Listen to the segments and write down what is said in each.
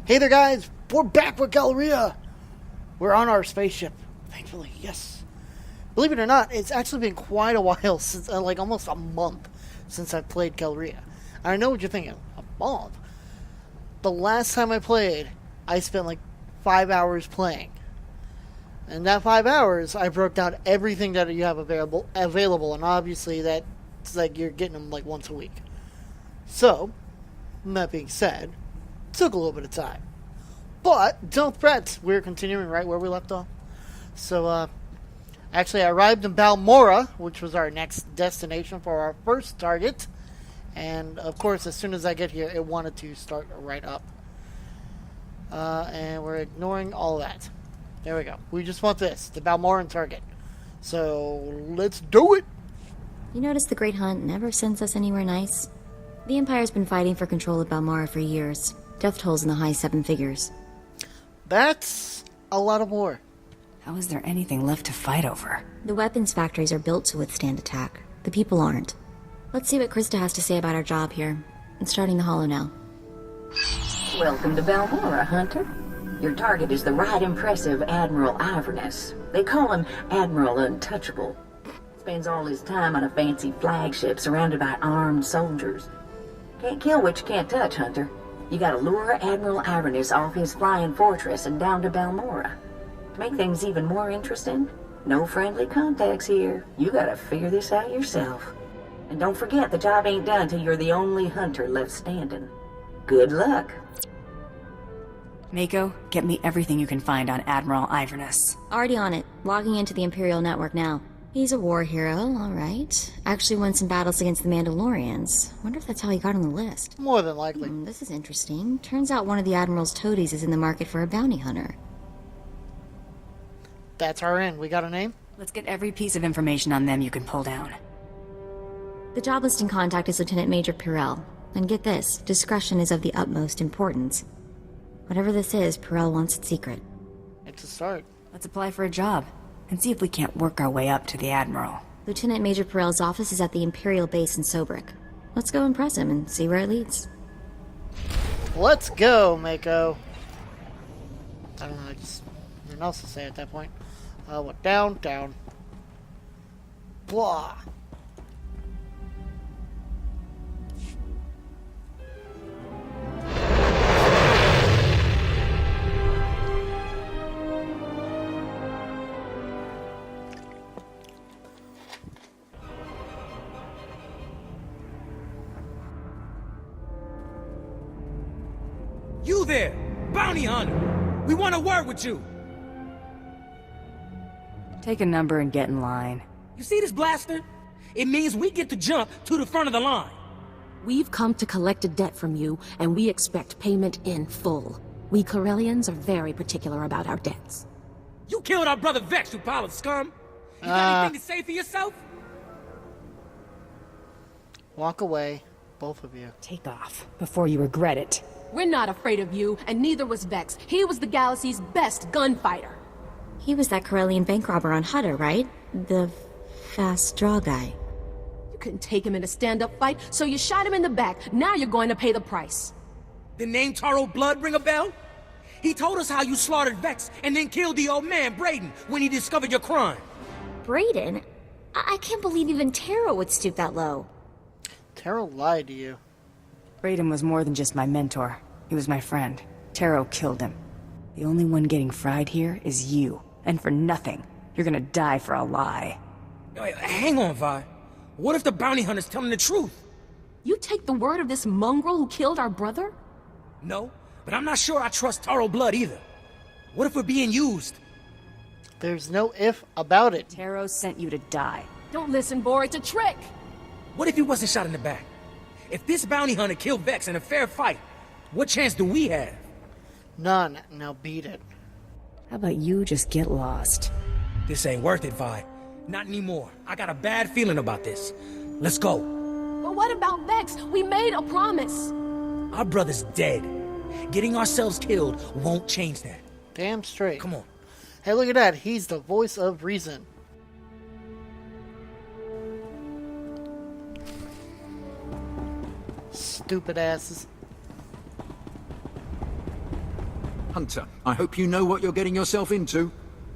Hey there, guys! We're back with Kel'ria! We're on our spaceship. Thankfully, yes. Believe it or not, it's actually been quite a while since, like almost a month since I played Kel'ria. I know what you're thinking. A month? The last time I played, I spent like 5 hours playing. And that 5 hours, I broke down everything that you have available, and obviously that's like you're getting them like once a week. So, that being said, it took a little bit of time. But, don't fret, we're continuing right where we left off. So, actually I arrived in Balmora, which was our next destination for our first target. And, of course, as soon as I get here, it wanted to start right up. And we're ignoring all that. There we go. We just want this, the Balmoran target. So, let's do it! You notice the Great Hunt never sends us anywhere nice? The Empire's been fighting for control of Balmora for years. Death tolls in the high 7 figures. That's a lot of war. How is there anything left to fight over? The weapons factories are built to withstand attack. The people aren't. Let's see what Krista has to say about our job here. It's starting the holo now. Welcome to Balmora, Hunter. Your target is the right impressive Admiral Iverness. They call him Admiral Untouchable. Spends all his time on a fancy flagship surrounded by armed soldiers. Can't kill what you can't touch, Hunter. You gotta lure Admiral Iverness off his flying fortress and down to Balmora. To make things even more interesting, no friendly contacts here. You gotta figure this out yourself. And don't forget, the job ain't done till you're the only hunter left standing. Good luck. Mako, get me everything you can find on Admiral Iverness. Already on it. Logging into the Imperial network now. He's a war hero, alright. Actually won some battles against the Mandalorians. Wonder if that's how he got on the list. More than likely. This is interesting. Turns out one of the Admiral's toadies is in the market for a bounty hunter. That's our end. We got a name? Let's get every piece of information on them you can pull down. The job listing contact is Lieutenant Major Pirel. And get this, discretion is of the utmost importance. Whatever this is, Pirel wants it secret. It's a start. Let's apply for a job, and see if we can't work our way up to the Admiral. Lieutenant Major Pirel's office is at the Imperial base in Sobrik. Let's go impress him and see where it leads. Let's go, Mako. I don't know, just nothing else to say at that point. What, down. Blah. You there! Bounty hunter! We want to work with you! Take a number and get in line. You see this blaster? It means we get to jump to the front of the line. We've come to collect a debt from you, and we expect payment in full. We Corellians are very particular about our debts. You killed our brother Vex, you pile of scum! You got anything to say for yourself? Walk away, both of you. Take off, before you regret it. We're not afraid of you, and neither was Vex. He was the galaxy's best gunfighter. He was that Corellian bank robber on Hutter, right? The fast draw guy. You couldn't take him in a stand-up fight, so you shot him in the back. Now you're going to pay the price. The name Taro Blood ring a bell? He told us how you slaughtered Vex and then killed the old man, Brayden, when he discovered your crime. Brayden? I can't believe even Taro would stoop that low. Taro lied to you. Brayden was more than just my mentor. He was my friend. Taro killed him. The only one getting fried here is you. And for nothing. You're gonna die for a lie. Wait, hang on, Vi. What if the bounty hunter's telling the truth? You take the word of this mongrel who killed our brother? No, but I'm not sure I trust Taro Blood either. What if we're being used? There's no if about it. Taro sent you to die. Don't listen, Bor, it's a trick! What if he wasn't shot in the back? If this bounty hunter killed Vex in a fair fight, what chance do we have? None. Now beat it. How about you just get lost? This ain't worth it, Vi. Not anymore. I got a bad feeling about this. Let's go. But what about Vex? We made a promise. Our brother's dead. Getting ourselves killed won't change that. Damn straight. Come on. Hey, look at that. He's the voice of reason. Stupid asses. Hunter, I hope you know what you're getting yourself into.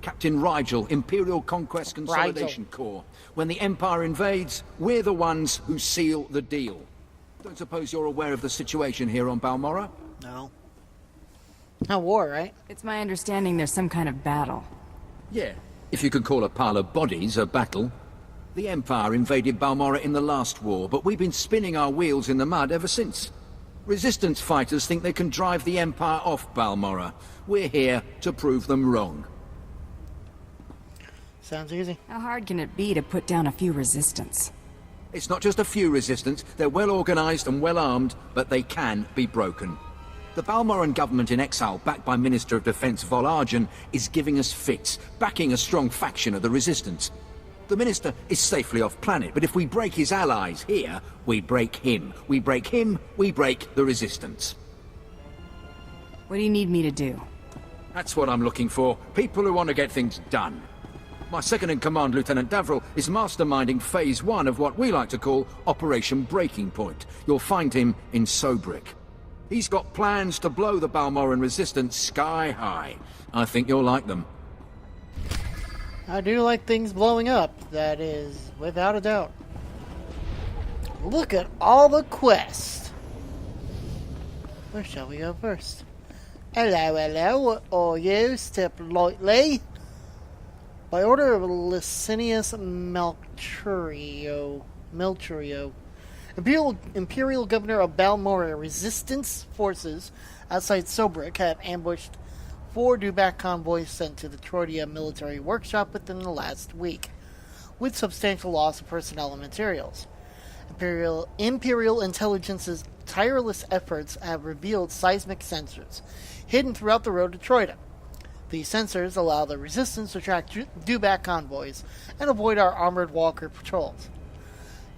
Captain Rigel, Imperial Conquest Consolidation Corps. When the Empire invades, we're the ones who seal the deal. Don't suppose you're aware of the situation here on Balmorra? No. A war, right? It's my understanding there's some kind of battle. Yeah, if you could call a pile of bodies a battle. The Empire invaded Balmorra in the last war, but we've been spinning our wheels in the mud ever since. Resistance fighters think they can drive the Empire off Balmorra. We're here to prove them wrong. Sounds easy. How hard can it be to put down a few resistance? It's not just a few resistance, they're well organized and well armed, but they can be broken. The Balmorran government in exile, backed by Minister of Defense Volargen, is giving us fits, backing a strong faction of the resistance. The Minister is safely off planet, but if we break his allies here, we break him. We break him, we break the resistance. What do you need me to do? That's what I'm looking for. People who want to get things done. My second-in-command, Lieutenant Davril, is masterminding Phase 1 of what we like to call Operation Breaking Point. You'll find him in Sobrik. He's got plans to blow the Balmorran resistance sky high. I think you'll like them. I do like things blowing up, that is, without a doubt. Look at all the quests. Where shall we go first? Hello, what are you? Step lightly. By order of Licinius Melchurio, Imperial Governor of Balmorra, resistance forces outside Sobrik have ambushed 4 dewback convoys sent to the Troidia military workshop within the last week, with substantial loss of personnel and materials. Imperial Intelligence's tireless efforts have revealed seismic sensors hidden throughout the road to Troida. These sensors allow the resistance to track dewback convoys and avoid our armored walker patrols.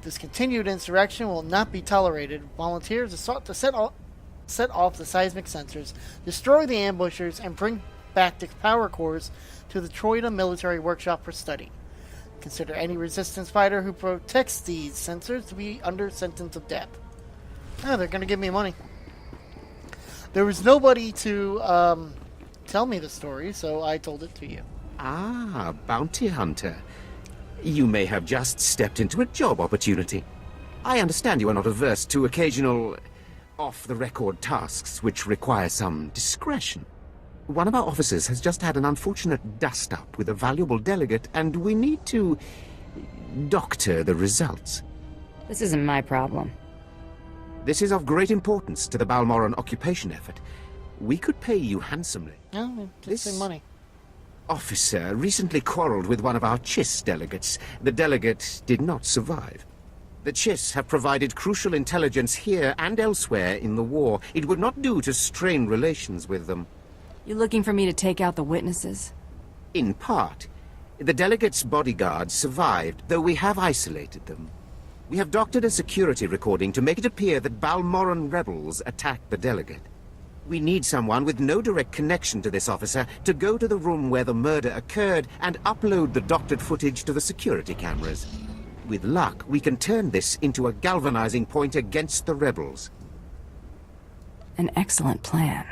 This continued insurrection will not be tolerated. Volunteers have sought to set off the seismic sensors, destroy the ambushers, and bring back the power cores to the Troida military workshop for study. Consider any resistance fighter who protects these sensors to be under sentence of death. Oh, they're going to give me money. There was nobody to tell me the story, so I told it to you. Ah, bounty hunter. You may have just stepped into a job opportunity. I understand you are not averse to occasional off-the-record tasks which require some discretion. One of our officers has just had an unfortunate dust-up with a valuable delegate, and we need to doctor the results. This isn't my problem. This is of great importance to the Balmorran occupation effort. We could pay you handsomely. No, just say money. Officer recently quarreled with one of our Chiss delegates. The delegate did not survive. The Chiss have provided crucial intelligence here and elsewhere in the war. It would not do to strain relations with them. You looking for me to take out the witnesses? In part. The delegate's bodyguards survived, though we have isolated them. We have doctored a security recording to make it appear that Balmorran rebels attacked the delegate. We need someone with no direct connection to this officer to go to the room where the murder occurred and upload the doctored footage to the security cameras. With luck, we can turn this into a galvanizing point against the rebels. An excellent plan.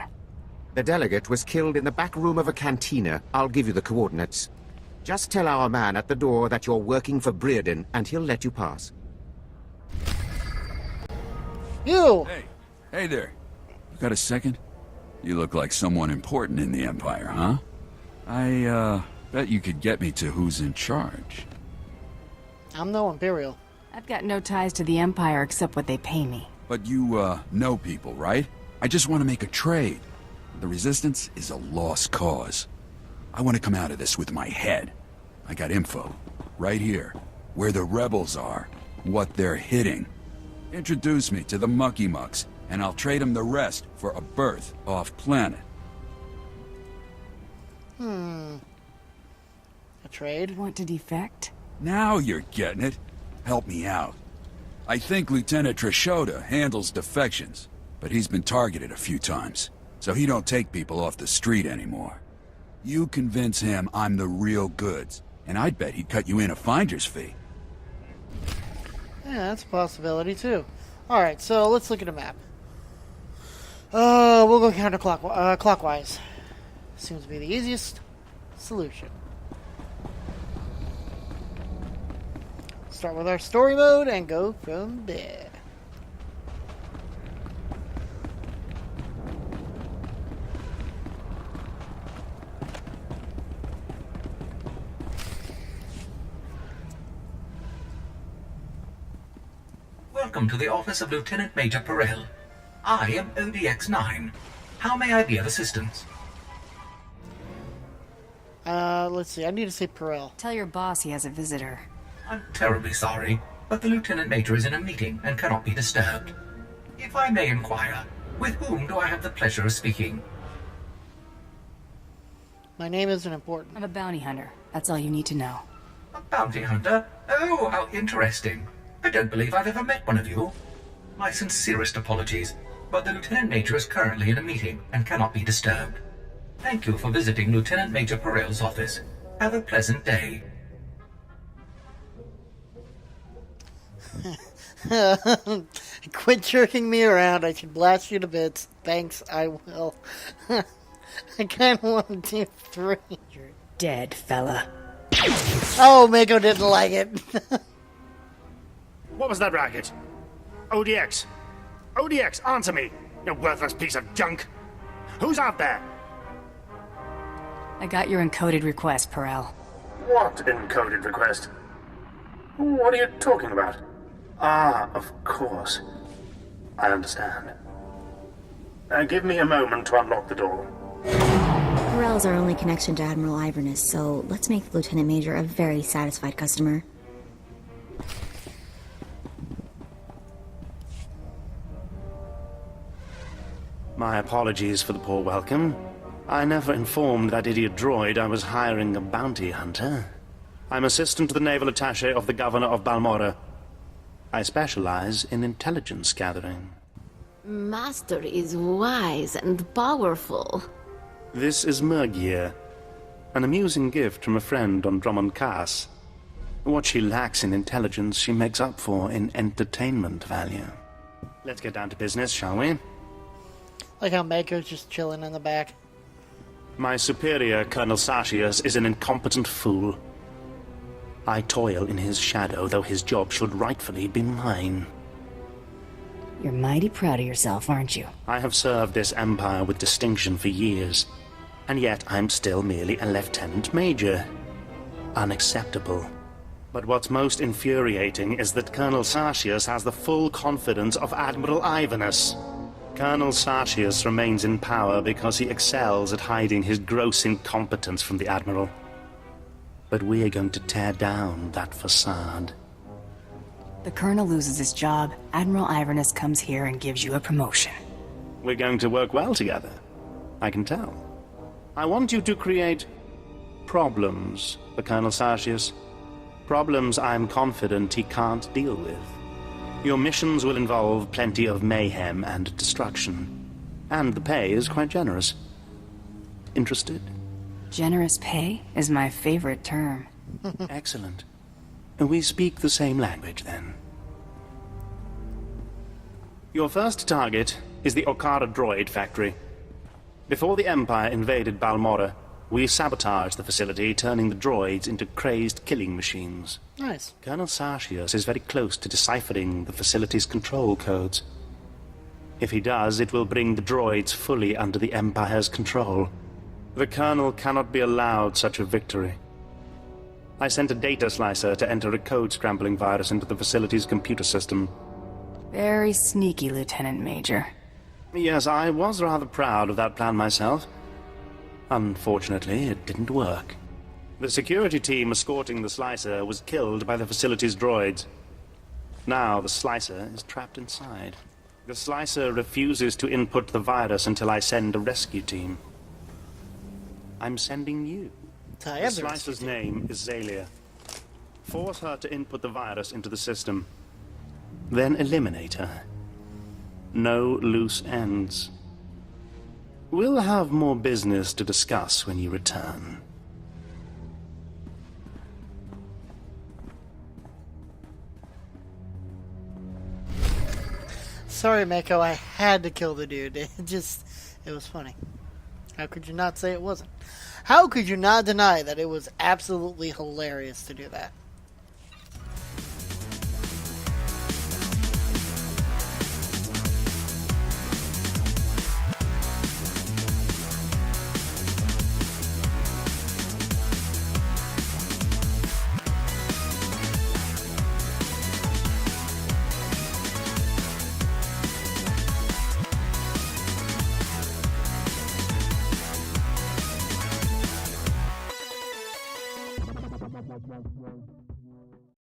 The delegate was killed in the back room of a cantina. I'll give you the coordinates. Just tell our man at the door that you're working for Breredan, and he'll let you pass. You! Hey there. Got a second? You look like someone important in the Empire, huh? I, bet you could get me to who's in charge. I'm no Imperial. I've got no ties to the Empire except what they pay me. But you, know people, right? I just want to make a trade. The Resistance is a lost cause. I want to come out of this with my head. I got info. Right here. Where the rebels are. What they're hitting. Introduce me to the Mucky Mucks, and I'll trade them the rest for a berth off-planet. A trade? You want to defect? Now you're getting it. Help me out. I think Lieutenant Trishota handles defections, but he's been targeted a few times, so he don't take people off the street anymore. You convince him I'm the real goods, and I'd bet he'd cut you in a finder's fee. Yeah, that's a possibility too. Alright, so let's look at a map. We'll go clockwise. Seems to be the easiest solution. Start with our story mode and go from there. Welcome to the office of Lieutenant Major Perel. I am ODX-9. How may I be of assistance? Let's see. I need to say Perel. Tell your boss he has a visitor. I'm terribly sorry, but the Lieutenant Major is in a meeting and cannot be disturbed. If I may inquire, with whom do I have the pleasure of speaking? My name isn't important. I'm a bounty hunter. That's all you need to know. A bounty hunter? Oh, how interesting. I don't believe I've ever met one of you. My sincerest apologies, but the Lieutenant Major is currently in a meeting and cannot be disturbed. Thank you for visiting Lieutenant Major Perel's office. Have a pleasant day. Quit jerking me around. I should blast you to bits. Thanks, I will. I kind of want to do 3. You're dead, fella. Oh, Mako didn't like it. What was that racket? ODX. ODX, answer me, you worthless piece of junk. Who's out there? I got your encoded request, Perel. What encoded request? What are you talking about? Ah, of course. I understand. Give me a moment to unlock the door. Perel's our only connection to Admiral Iverness, so let's make the Lieutenant Major a very satisfied customer. My apologies for the poor welcome. I never informed that idiot droid I was hiring a bounty hunter. I'm assistant to the naval attaché of the governor of Balmora. I specialize in intelligence gathering. Master is wise and powerful. This is Mergier, an amusing gift from a friend on Drummond Cass. What she lacks in intelligence, she makes up for in entertainment value. Let's get down to business, shall we? Like how Mako's just chilling in the back. My superior, Colonel Sartius, is an incompetent fool. I toil in his shadow, though his job should rightfully be mine. You're mighty proud of yourself, aren't you? I have served this empire with distinction for years, and yet I'm still merely a lieutenant major. Unacceptable. But what's most infuriating is that Colonel Sartius has the full confidence of Admiral Iverness. Colonel Sartius remains in power because he excels at hiding his gross incompetence from the Admiral. But we are going to tear down that facade. The Colonel loses his job, Admiral Iverness comes here and gives you a promotion. We're going to work well together. I can tell. I want you to create problems for Colonel Sartius. Problems I'm confident he can't deal with. Your missions will involve plenty of mayhem and destruction. And the pay is quite generous. Interested? Generous pay is my favorite term. Excellent. We speak the same language, then. Your first target is the Okara droid factory. Before the Empire invaded Balmora, we sabotaged the facility, turning the droids into crazed killing machines. Nice. Colonel Sartius is very close to deciphering the facility's control codes. If he does, it will bring the droids fully under the Empire's control. The Colonel cannot be allowed such a victory. I sent a data slicer to enter a code-scrambling virus into the facility's computer system. Very sneaky, Lieutenant Major. Yes, I was rather proud of that plan myself. Unfortunately, it didn't work. The security team escorting the slicer was killed by the facility's droids. Now the slicer is trapped inside. The slicer refuses to input the virus until I send a rescue team. I'm sending you. The slicer's name is Zalia. Force her to input the virus into the system. Then eliminate her. No loose ends. We'll have more business to discuss when you return. sorry, Mako, I had to kill the dude. It was funny. How could you not say it wasn't? How could you not deny that it was absolutely hilarious to do that? Right.